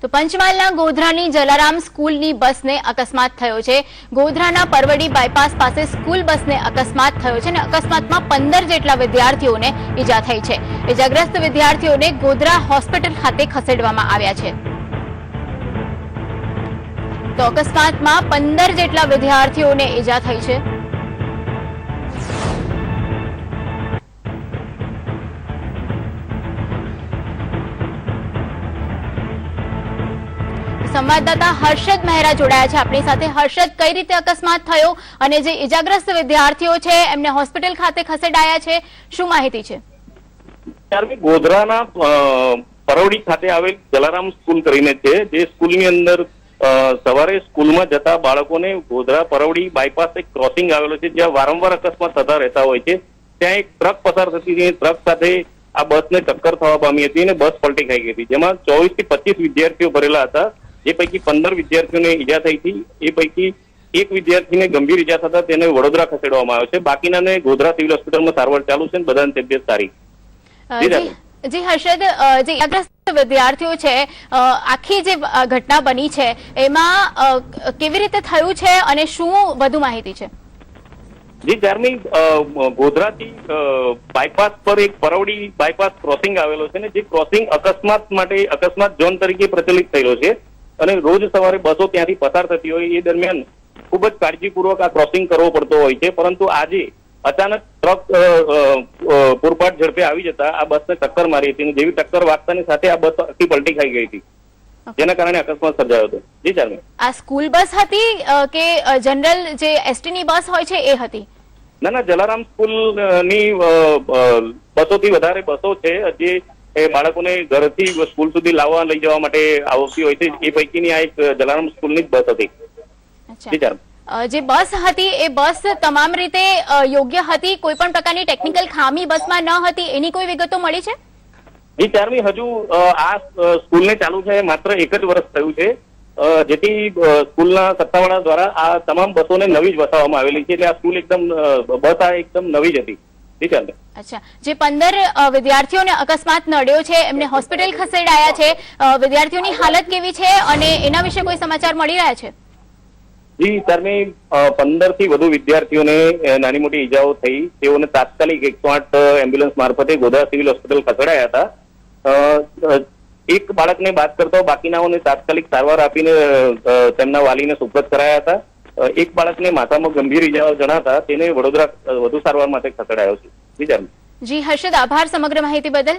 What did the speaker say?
તો પંચમહાલના ગોધરાની જલારામ સ્કૂલની બસને અકસ્માત થયો છે। ગોધરાના પરવડી બાયપાસ પાસે સ્કૂલ બસને અકસ્માત થયો છે અને અકસ્માતમાં 15 જેટલા વિદ્યાર્થીઓને ઈજા થઈ છે। ઈજાગ્રસ્ત વિદ્યાર્થીઓને ગોધરા હોસ્પિટલ ખાતે ખસેડવામાં આવ્યા છે। તો અકસ્માતમાં 15 જેટલા વિદ્યાર્થીઓને ઈજા થઈ છે। સંવાદદાતા હર્ષદ મહેરા જોડાયા છે આપણી સાથે। હર્ષદ, કઈ રીતે અકસ્માત થયો અને જે ઈજાગ્રસ્ત વિદ્યાર્થીઓ છે એમને હોસ્પિટલ ખાતે ખસેડાયા છે, શું માહિતી છે? ગોધરાના પરવડી ખાતે આવેલ જલારામ સ્કૂલ કરીને છે, જે સ્કૂલની અંદર સવારે સ્કૂલમાં જતા બાળકોને ગોધરા પરવડી બાયપાસ એક ક્રોસિંગ આવેલો છે, જ્યાં વારંવાર અકસ્માત થતા રહેતા હોય છે। ત્યાં એક ટ્રક પસાર થતી હતી, ટ્રક સાથે આ બસને ટક્કર થવા પામી હતી અને બસ પલટી ખાઈ ગઈ હતી, જેમાં 24 થી 25 વિદ્યાર્થીઓ ભરેલા હતા। એ પૈકી 15 વિદ્યાર્થીઓને ઈજા થઈ હતી। એ પૈકી એક વિદ્યાર્થીને ગંભીર ઈજા થતા તેને વડોદરા ખસેડવામાં આવ્યો છે। બાકીનાને ગોધરા સિવિલ હોસ્પિટલમાં સારવાર ચાલુ છે અને બધાની તબિયત સારી। જી હર્ષદ, જે ઈજાગ્રસ્ત વિદ્યાર્થીઓ છે, આખી જે ઘટના બની છે એમાં કેવી રીતે થયું છે અને શું વધુ માહિતી છે? જી ચારમી, ગોધરાથી બાયપાસ પર એક પરવડી બાયપાસ ક્રોસિંગ આવેલો છે ને, જે ક્રોસિંગ અકસ્માત માટે અકસ્માત ઝોન તરીકે પ્રચલિત થયેલો છે અને રોજ સવારે બસો ત્યાંથી પસાર થતી હોય એ દરમિયાન ખૂબ જ કાળજીપૂર્વક આ ક્રોસિંગ કરવો પડતો હોય છે। પરંતુ આજે અચાનક ટ્રક પૂરપાટ ઝડપે આવી જતા આ બસને ટક્કર મારી હતી। જેવી ટક્કર વાગતાની સાથે આ બસ આખી પલટી ખાઈ ગઈ હતી, જેના કારણે અકસ્માત સર્જાયો હતો। જી ચારમી, આ સ્કૂલ બસ હતી કે જનરલ જે એસટી ની બસ હોય છે એ હતી? ના, જલારામ સ્કૂલ ની 200 થી વધારે બસો છે, જે બાળકોને ઘરથી સ્કૂલ સુધી લાવવા લઈ જવા માટે આવતી હોય છે। એ પૈકીની આ એક જલારામ સ્કૂલની જ બસ હતી। જે બસ હતી એ બસ તમામ રીતે યોગ્ય હતી? કોઈ પણ પ્રકારની ટેકનિકલ ખામી બસમાં ન હતી એની કોઈ વિગતો મળી છે? જી ચારમી, હજુ આ સ્કૂલને ચાલુ છે માત્ર 1 જ વર્ષ થયું છે, જેથી સ્કૂલના સત્તાવાળા દ્વારા આ તમામ બસોને નવી જ વસાવવામાં આવેલી છે, એટલે આ સ્કૂલ બસ એકદમ નવી જ હતી। અચ્છા, જે 15 વિદ્યાર્થીઓને અકસ્માત નડ્યો છે એમને હોસ્પિટલ ખસેડાયા છે, વિદ્યાર્થીઓની હાલત કેવી છે અને એના વિશે કોઈ સમાચાર મળી રહ્યા છે? જી ચારમી, 15 થી વધુ વિદ્યાર્થીઓને નાની મોટી ઈજાઓ થઈ, તેઓને તાત્કાલિક 108 એમ્બ્યુલન્સ મારફતે ગોધરા સિવિલ હોસ્પિટલ ખસેડાયા હતા। એક બાળકને બાદ કરતા બાકીનાઓને તાત્કાલિક સારવાર આપીને તેમના વાલીને સુપરત કરાયા હતા। એક બાળકને માથામાં ગંભીર ઈજાઓ જણાતા તેને વડોદરા વધુ સારવાર માટે ખસેડાયો છે। જી હર્ષદ, આભાર સમગ્ર માહિતી બદલ।